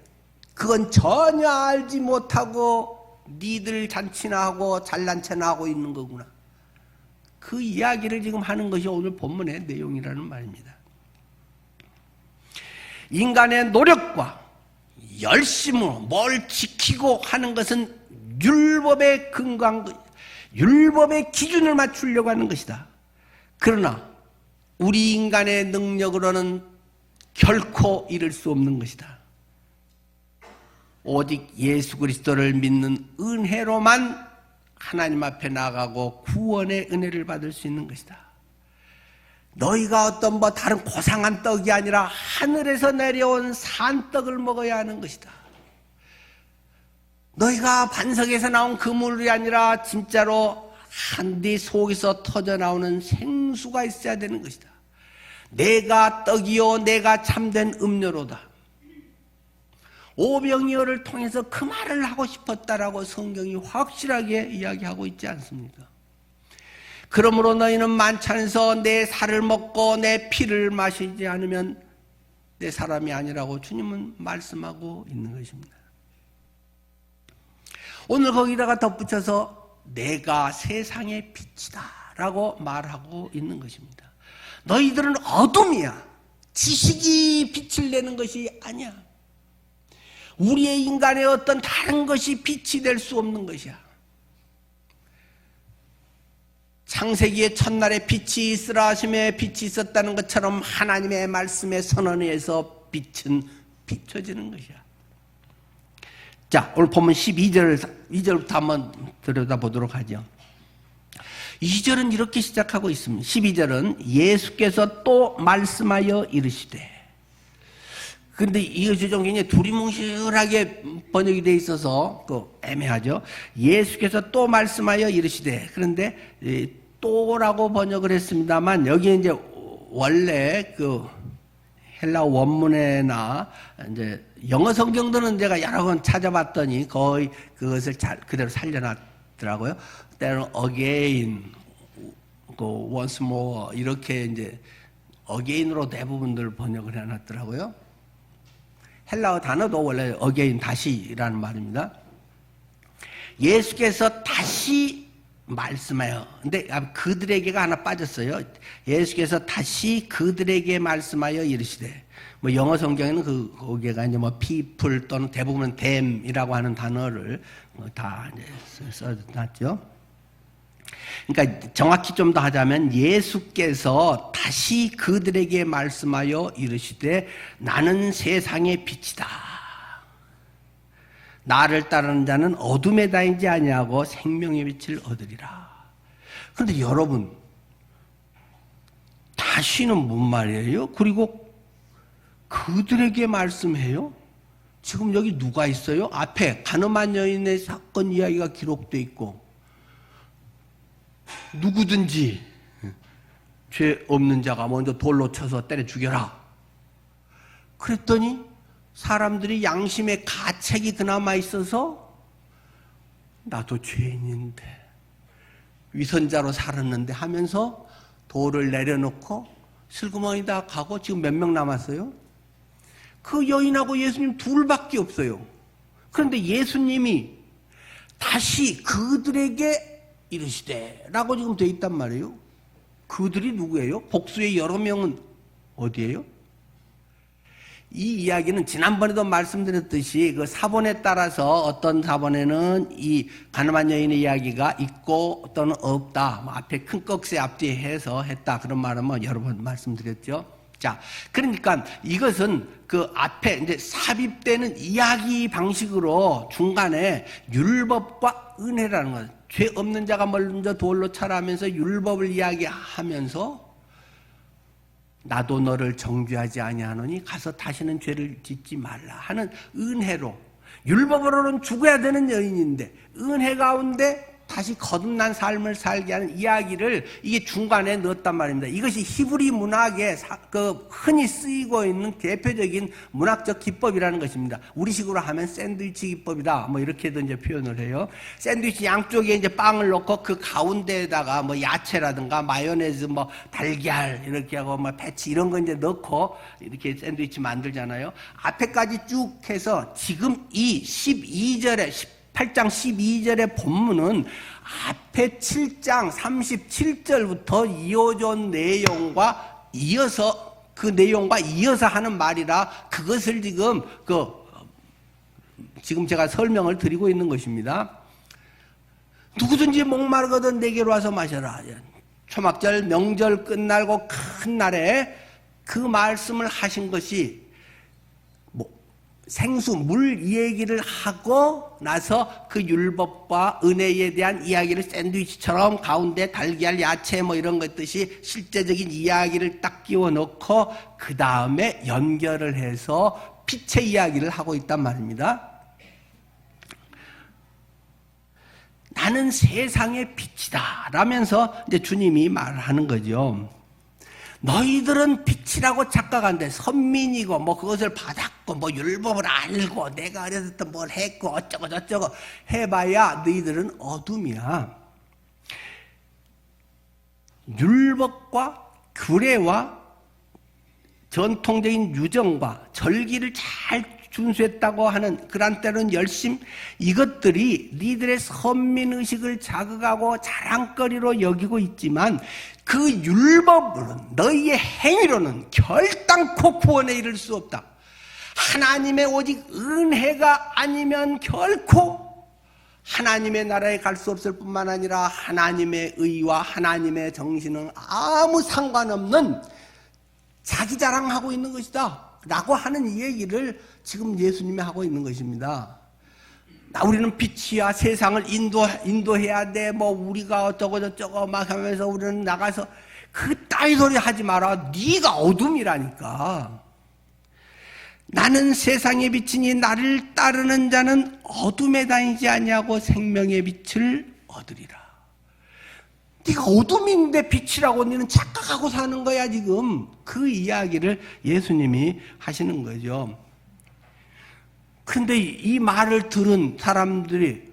그건 전혀 알지 못하고 니들 잔치나 하고 잘난 체나 하고 있는 거구나. 그 이야기를 지금 하는 것이 오늘 본문의 내용이라는 말입니다. 인간의 노력과 열심으로 뭘 지키고 하는 것은 율법의 근거한 것, 율법의 기준을 맞추려고 하는 것이다. 그러나 우리 인간의 능력으로는 결코 이룰 수 없는 것이다. 오직 예수 그리스도를 믿는 은혜로만 하나님 앞에 나가고 구원의 은혜를 받을 수 있는 것이다. 너희가 어떤 다른 고상한 떡이 아니라 하늘에서 내려온 산떡을 먹어야 하는 것이다. 너희가 반석에서 나온 그물이 아니라 진짜로 네 속에서 터져 나오는 생수가 있어야 되는 것이다. 내가 떡이요 내가 참된 음료로다. 오병이어를 통해서 그 말을 하고 싶었다라고 성경이 확실하게 이야기하고 있지 않습니까? 그러므로 너희는 만찬에서 내 살을 먹고 내 피를 마시지 않으면 내 사람이 아니라고 주님은 말씀하고 있는 것입니다. 오늘 거기다가 덧붙여서 내가 세상의 빛이다 라고 말하고 있는 것입니다. 너희들은 어둠이야. 지식이 빛을 내는 것이 아니야. 우리의 인간의 어떤 다른 것이 빛이 될 수 없는 것이야. 창세기의 첫날에 빛이 있으라 하심에 빛이 있었다는 것처럼 하나님의 말씀의 선언에 의해서 빛은 비춰지는 것이야. 자, 오늘 본문 2절부터 한번 들여다보도록 하죠. 2절은 이렇게 시작하고 있습니다. 12절은 예수께서 또 말씀하여 이르시되. 근데 이것이 좀 굉장히 두리뭉실하게 번역이 되어 있어서 애매하죠. 예수께서 또 말씀하여 이르시되. 그런데 또라고 번역을 했습니다만 여기 이제 원래 헬라 원문에나 이제 영어 성경들은 제가 여러 번 찾아봤더니 거의 그것을 그대로 살려놨더라고요. 때로는 again, once more 이렇게 이제 again으로 대부분들 번역을 해놨더라고요. 헬라어 단어도 원래 again 다시라는 말입니다. 예수께서 다시 말씀하여, 근데 그들에게가 하나 빠졌어요. 예수께서 다시 그들에게 말씀하여 이르시되, 뭐 영어 성경에는 거기가 이제 뭐 people 또는 대부분은 them이라고 하는 단어를 다 이제 써놨죠. 그러니까 정확히 좀 더 하자면 예수께서 다시 그들에게 말씀하여 이르시되 나는 세상의 빛이다. 나를 따르는 자는 어둠에 다니지 아니하고 생명의 빛을 얻으리라. 그런데 여러분, 다시는 뭔 말이에요? 그리고 그들에게 말씀해요? 지금 여기 누가 있어요? 앞에 가늠한 여인의 사건 이야기가 기록되어 있고 누구든지 죄 없는 자가 먼저 돌로 쳐서 때려 죽여라. 그랬더니 사람들이 양심의 가책이 그나마 있어서 나도 죄인인데 위선자로 살았는데 하면서 돌을 내려놓고 슬그머니다 가고 지금 몇 명 남았어요? 그 여인하고 예수님 둘밖에 없어요. 그런데 예수님이 다시 그들에게 이르시되 라고 지금 되어 있단 말이에요. 그들이 누구예요? 복수의 여러 명은 어디예요? 이 이야기는 지난번에도 말씀드렸듯이 그 사본에 따라서 어떤 사본에는 이 가늠한 여인의 이야기가 있고 또는 없다. 뭐 앞에 큰 꺽쇠 앞뒤에 해서 했다. 그런 말은 뭐 여러 번 말씀드렸죠. 자, 그러니까 이것은 그 앞에 이제 삽입되는 이야기 방식으로 중간에 율법과 은혜라는 것. 죄 없는 자가 먼저 돌로 차라 하면서 율법을 이야기하면서 나도 너를 정죄하지 아니하노니 가서 다시는 죄를 짓지 말라 하는 은혜로, 율법으로는 죽어야 되는 여인인데 은혜 가운데 다시 거듭난 삶을 살게 하는 이야기를 이게 중간에 넣었단 말입니다. 이것이 히브리 문학에 흔히 쓰이고 있는 대표적인 문학적 기법이라는 것입니다. 우리식으로 하면 샌드위치 기법이다. 뭐 이렇게도 이제 표현을 해요. 샌드위치 양쪽에 이제 빵을 넣고 그 가운데에다가 뭐 야채라든가 마요네즈, 뭐 달걀 이렇게 하고 뭐 패치 이런 거 이제 넣고 이렇게 샌드위치 만들잖아요. 앞에까지 쭉 해서 지금 이 12절에 8장 12절의 본문은 앞에 7장 37절부터 이어진 내용과 이어서 그 내용과 이어서 하는 말이라 그것을 지금 제가 설명을 드리고 있는 것입니다. 누구든지 목마르거든 내게로 와서 마셔라. 초막절 명절 끝나고 큰 날에 그 말씀을 하신 것이 생수, 물 얘기를 하고 나서 그 율법과 은혜에 대한 이야기를 샌드위치처럼 가운데 달걀, 야채 뭐 이런 것 뜻이 실제적인 이야기를 딱 끼워 넣고 그 다음에 연결을 해서 빛의 이야기를 하고 있단 말입니다. 나는 세상의 빛이다 라면서 이제 주님이 말하는 거죠. 너희들은 빛이라고 착각한데 선민이고 뭐 그것을 받았고 뭐 율법을 알고 내가 어렸을 때 뭘 했고 어쩌고 저쩌고 해봐야 너희들은 어둠이야. 율법과 규례와 전통적인 유정과 절기를 잘 준수했다고 하는 그런 때로는 열심, 이것들이 니들의 선민의식을 자극하고 자랑거리로 여기고 있지만 그 율법으로는, 너희의 행위로는 결단코 구원에 이를 수 없다. 하나님의 오직 은혜가 아니면 결코 하나님의 나라에 갈 수 없을 뿐만 아니라 하나님의 의와 하나님의 정신은 아무 상관없는 자기 자랑하고 있는 것이다 라고 하는 이 얘기를 지금 예수님이 하고 있는 것입니다. 우리는 빛이야, 세상을 인도해야 돼, 뭐 우리가 어쩌고 저쩌고 막 하면서 우리는 나가서 그 따위 소리 하지 마라. 네가 어둠이라니까. 나는 세상의 빛이니 나를 따르는 자는 어둠에 다니지 아니하고 생명의 빛을 얻으리라. 네가 어둠인데 빛이라고 너는 착각하고 사는 거야 지금. 그 이야기를 예수님이 하시는 거죠. 그런데 이 말을 들은 사람들이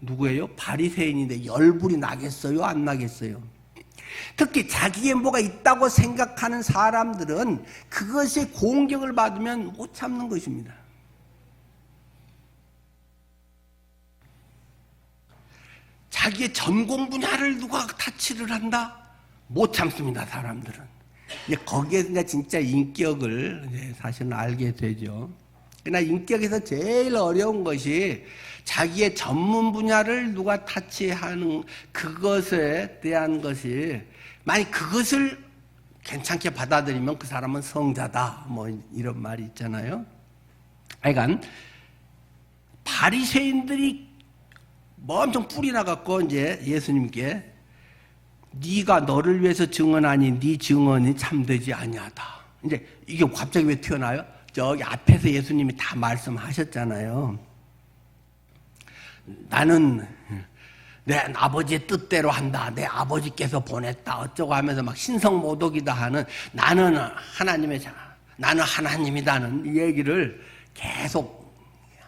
누구예요? 바리새인인데 열불이 나겠어요? 안 나겠어요? 특히 자기의 뭐가 있다고 생각하는 사람들은 그것에 공격을 받으면 못 참는 것입니다. 자기의 전공 분야를 누가 타치를 한다? 못 참습니다, 사람들은. 이제 거기에서 이제 진짜 인격을 이제 사실은 알게 되죠. 그러나 인격에서 제일 어려운 것이 자기의 전문 분야를 누가 타치하는 그것에 대한 것이, 만약 그것을 괜찮게 받아들이면 그 사람은 성자다, 뭐 이런 말이 있잖아요. 하여간 바리새인들이 뭐 엄청 뿌리 나갖고 이제 예수님께 네가 너를 위해서 증언하니 네 증언이 참되지 아니하다. 이제 이게 갑자기 왜 튀어나와요? 저기 앞에서 예수님이 다 말씀하셨잖아요. 나는 내 아버지의 뜻대로 한다. 내 아버지께서 보냈다. 어쩌고 하면서 막 신성모독이다 하는 나는 하나님이다는 이 얘기를 계속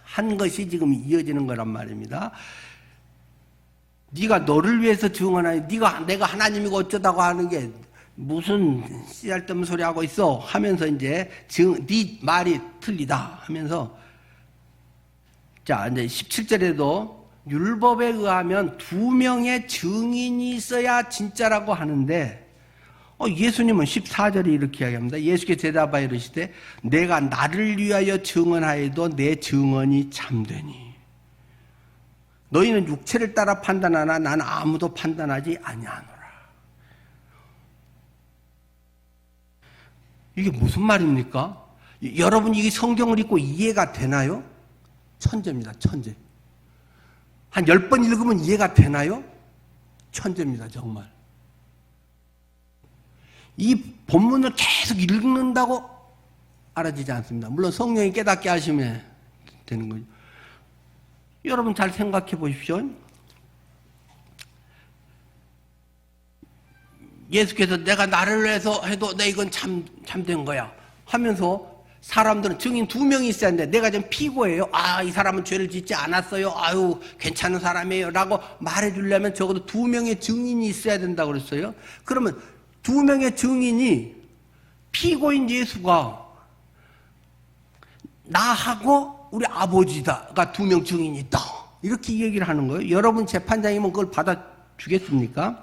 한 것이 지금 이어지는 거란 말입니다. 네가 너를 위해서 증언하니 내가 하나님이고 어쩌다고 하는 게 무슨 씨알데없는 소리 하고 있어 하면서 이제 네 말이 틀리다 하면서, 자 이제 17절에도 율법에 의하면 2명의 증인이 있어야 진짜라고 하는데 예수님은 14절에 이렇게 이야기합니다. 예수께서 대답하여 이르시되 내가 나를 위하여 증언하여도 내 증언이 참되니 너희는 육체를 따라 판단하나 나는 아무도 판단하지 아니하노라. 이게 무슨 말입니까? 여러분 이게 성경을 읽고 이해가 되나요? 천재입니다. 천재. 한 10번 읽으면 이해가 되나요? 천재입니다. 정말. 이 본문을 계속 읽는다고 알아지지 않습니다. 물론 성령이 깨닫게 하시면 되는 거죠. 여러분 잘 생각해 보십시오. 예수께서 내가 나를 위해서 해도 내 이건 참된 거야 하면서 사람들은 증인 2명이 있어야 하는데 내가 지금 피고예요. 이 사람은 죄를 짓지 않았어요. 아유 괜찮은 사람이에요 라고 말해주려면 적어도 2명의 증인이 있어야 된다고 그랬어요. 그러면 2명의 증인이 피고인 예수가 나하고 우리 아버지다가 2명 증인이 있다 이렇게 얘기를 하는 거예요. 여러분 재판장이면 그걸 받아주겠습니까?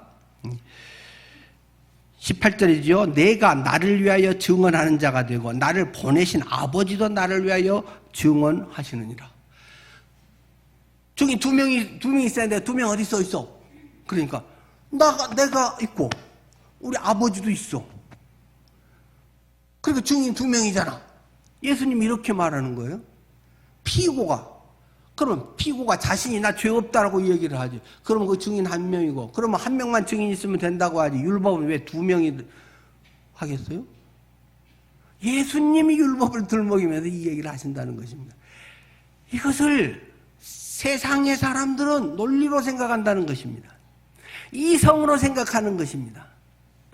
18절이죠. 내가 나를 위하여 증언하는 자가 되고 나를 보내신 아버지도 나를 위하여 증언하시느니라. 증인 2명이 있어야 돼. 2명 어디 있어? 그러니까 내가 있고 우리 아버지도 있어. 그러니까 증인 2명이잖아. 예수님이 이렇게 말하는 거예요. 그럼 피고가 자신이 나 죄 없다라고 얘기를 하지. 그러면 그 증인 1명이고, 그러면 1명만 증인 있으면 된다고 하지. 율법은 왜 2명이 하겠어요? 예수님이 율법을 들먹이면서 이 얘기를 하신다는 것입니다. 이것을 세상의 사람들은 논리로 생각한다는 것입니다. 이성으로 생각하는 것입니다.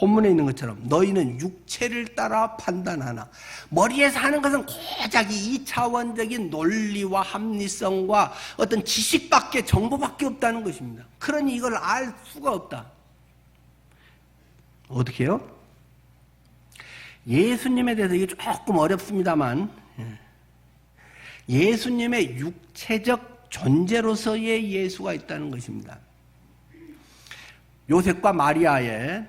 본문에 있는 것처럼 너희는 육체를 따라 판단하나. 머리에서 하는 것은 고작 이 2차원적인 논리와 합리성과 어떤 지식밖에, 정보밖에 없다는 것입니다. 그러니 이걸 알 수가 없다. 어떻게 해요? 예수님에 대해서 이게 조금 어렵습니다만 예수님의 육체적 존재로서의 예수가 있다는 것입니다. 요셉과 마리아의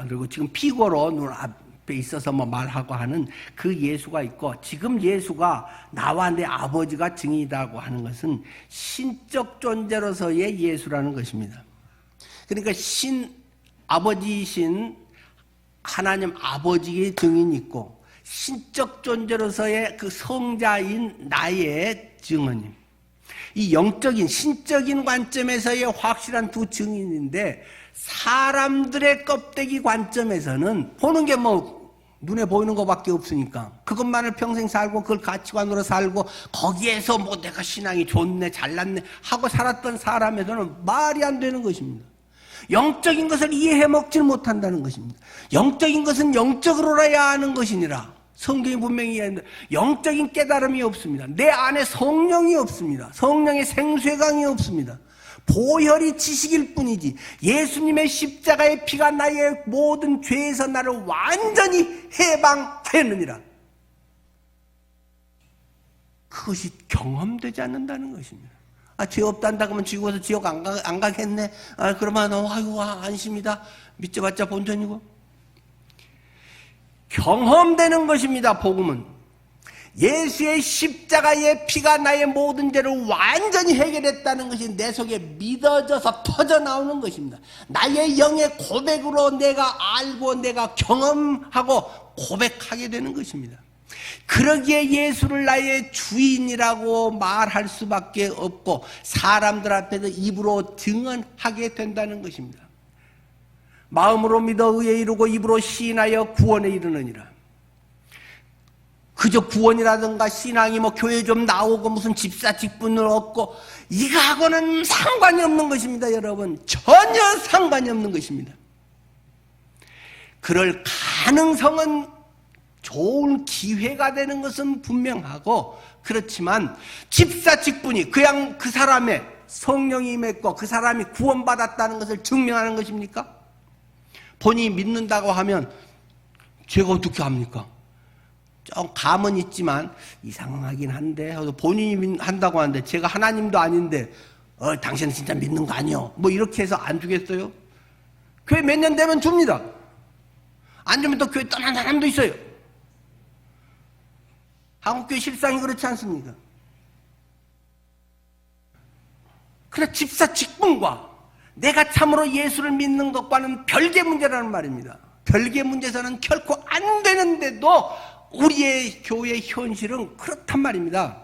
그리고 지금 피고로 눈앞에 있어서 뭐 말하고 하는 그 예수가 있고, 지금 예수가 나와 내 아버지가 증인이라고 하는 것은 신적 존재로서의 예수라는 것입니다. 그러니까 아버지이신 하나님 아버지의 증인이 있고 신적 존재로서의 그 성자인 나의 증언임. 이 영적인 신적인 관점에서의 확실한 두 증인인데, 사람들의 껍데기 관점에서는 보는 게 뭐 눈에 보이는 것밖에 없으니까 그것만을 평생 살고 그걸 가치관으로 살고 거기에서 뭐 내가 신앙이 좋네 잘났네 하고 살았던 사람에서는 말이 안 되는 것입니다. 영적인 것을 이해해 먹질 못한다는 것입니다. 영적인 것은 영적으로 알아야 하는 것이니라. 성경이 분명히 이야기합니다. 영적인 깨달음이 없습니다. 내 안에 성령이 없습니다. 성령의 생수의 강이 없습니다. 보혈이 지식일 뿐이지 예수님의 십자가의 피가 나의 모든 죄에서 나를 완전히 해방하였느니라. 그것이 경험되지 않는다는 것입니다. 죄 없단다 그러면 지옥에서 지옥 안 가겠네. 그러면 아이고 안심이다. 믿져봤자 본전이고. 경험되는 것입니다. 복음은 예수의 십자가의 피가 나의 모든 죄를 완전히 해결했다는 것이 내 속에 믿어져서 터져나오는 것입니다. 나의 영의 고백으로 내가 알고 내가 경험하고 고백하게 되는 것입니다. 그러기에 예수를 나의 주인이라고 말할 수밖에 없고 사람들 앞에서 입으로 증언하게 된다는 것입니다. 마음으로 믿어 의에 이르고 입으로 시인하여 구원에 이르느니라. 그저 구원이라든가 신앙이 교회 좀 나오고 무슨 집사 직분을 얻고 이거하고는 상관이 없는 것입니다. 여러분, 전혀 상관이 없는 것입니다. 그럴 가능성은 좋은 기회가 되는 것은 분명하고, 그렇지만 집사 직분이 그냥 그 사람의 성령이 임했고 그 사람이 구원받았다는 것을 증명하는 것입니까? 본인이 믿는다고 하면 제가 어떻게 합니까? 좀 감은 있지만 이상하긴 한데 본인이 한다고 하는데 제가 하나님도 아닌데 당신은 진짜 믿는 거 아니요? 이렇게 해서 안 주겠어요? 교회 몇 년 되면 줍니다. 안 주면 또 교회 떠난 사람도 있어요. 한국교회 실상이 그렇지 않습니까? 그러나 집사 직분과 내가 참으로 예수를 믿는 것과는 별개 문제라는 말입니다. 별개 문제에서는 결코 안 되는데도 우리의 교회의 현실은 그렇단 말입니다.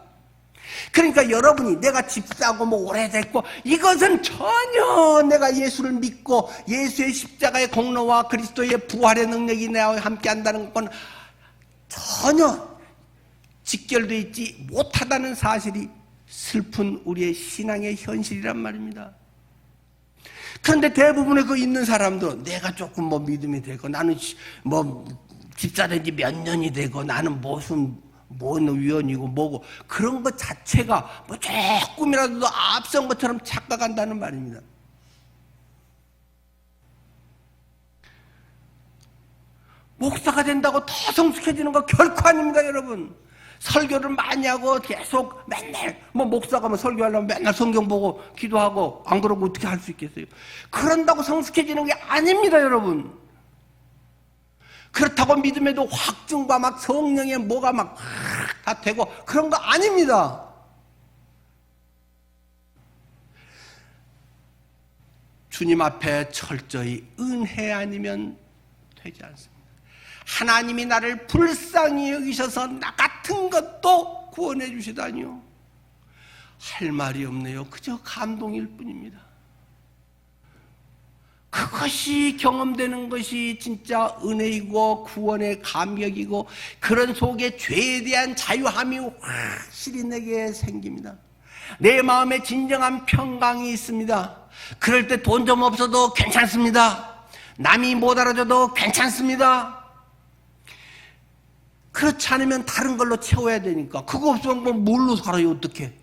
그러니까 여러분이 내가 집사고 오래됐고 이것은 전혀 내가 예수를 믿고 예수의 십자가의 공로와 그리스도의 부활의 능력이 나와 함께 한다는 건 전혀 직결되어 있지 못하다는 사실이 슬픈 우리의 신앙의 현실이란 말입니다. 그런데 대부분의 있는 사람들은 내가 조금 믿음이 되고 나는 집사된 지 몇 년이 되고 나는 무슨 위원이고 뭐고 그런 것 자체가 조금이라도 앞선 것처럼 착각한다는 말입니다. 목사가 된다고 더 성숙해지는 거 결코 아닙니다, 여러분. 설교를 많이 하고 계속 맨날 목사가 설교하려면 맨날 성경 보고 기도하고 안 그러고 어떻게 할 수 있겠어요? 그런다고 성숙해지는 게 아닙니다, 여러분. 그렇다고 믿음에도 확증과 성령의 뭐가 다 되고 그런 거 아닙니다. 주님 앞에 철저히 은혜 아니면 되지 않습니다. 하나님이 나를 불쌍히 여기셔서 나 같은 것도 구원해 주시다니요. 할 말이 없네요. 그저 감동일 뿐입니다. 그것이 경험되는 것이 진짜 은혜이고 구원의 감격이고 그런 속에 죄에 대한 자유함이 확실히 내게 생깁니다. 내 마음에 진정한 평강이 있습니다. 그럴 때 돈 좀 없어도 괜찮습니다. 남이 못 알아줘도 괜찮습니다. 그렇지 않으면 다른 걸로 채워야 되니까. 그거 없으면 뭘로 살아요? 어떻게?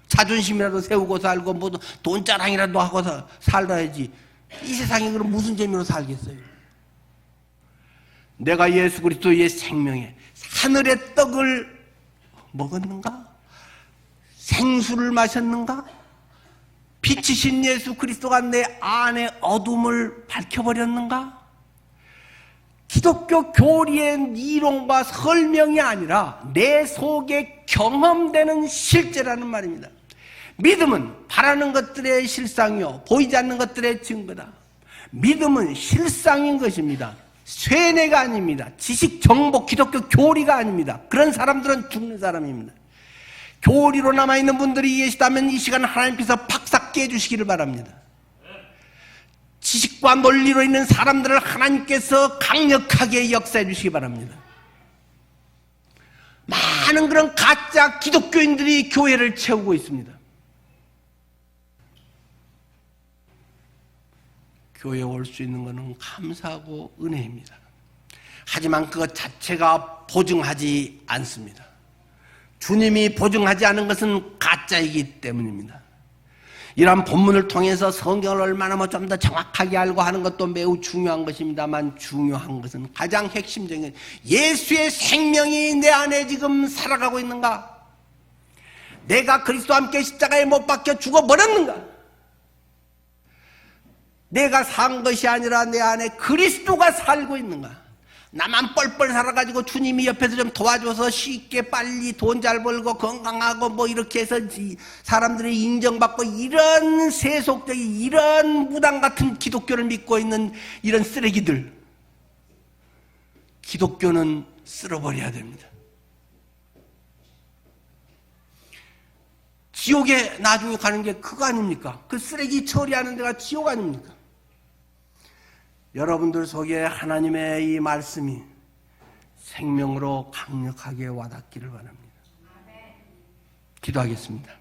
자존심이라도 세우고 살고 돈 자랑이라도 하고 살아야지. 이 세상에 그럼 무슨 재미로 살겠어요? 내가 예수 그리스도의 생명에 하늘의 떡을 먹었는가? 생수를 마셨는가? 빛이신 예수 그리스도가 내 안의 어둠을 밝혀버렸는가? 기독교 교리의 이론과 설명이 아니라 내 속에 경험되는 실제라는 말입니다. 믿음은 바라는 것들의 실상이요 보이지 않는 것들의 증거다. 믿음은 실상인 것입니다. 쇠뇌가 아닙니다. 지식, 정보, 기독교 교리가 아닙니다. 그런 사람들은 죽는 사람입니다. 교리로 남아있는 분들이 계시다면 이 시간 하나님께서 박삭 깨주시기를 바랍니다. 지식과 논리로 있는 사람들을 하나님께서 강력하게 역사해 주시기 바랍니다. 많은 그런 가짜 기독교인들이 교회를 채우고 있습니다. 교회에 올 수 있는 것은 감사하고 은혜입니다. 하지만 그것 자체가 보증하지 않습니다. 주님이 보증하지 않은 것은 가짜이기 때문입니다. 이러한 본문을 통해서 성경을 얼마나 좀 더 정확하게 알고 하는 것도 매우 중요한 것입니다만 중요한 것은 가장 핵심적인 예수의 생명이 내 안에 지금 살아가고 있는가? 내가 그리스도와 함께 십자가에 못 박혀 죽어버렸는가? 내가 산 것이 아니라 내 안에 그리스도가 살고 있는가? 나만 뻘뻘 살아가지고 주님이 옆에서 좀 도와줘서 쉽게 빨리 돈 잘 벌고 건강하고 뭐 이렇게 해서 사람들이 인정받고 이런 세속적인 이런 무당 같은 기독교를 믿고 있는 이런 쓰레기들, 기독교는 쓸어버려야 됩니다. 지옥에 나중에 가는 게 그거 아닙니까? 그 쓰레기 처리하는 데가 지옥 아닙니까? 여러분들 속에 하나님의 이 말씀이 생명으로 강력하게 와닿기를 바랍니다. 기도하겠습니다.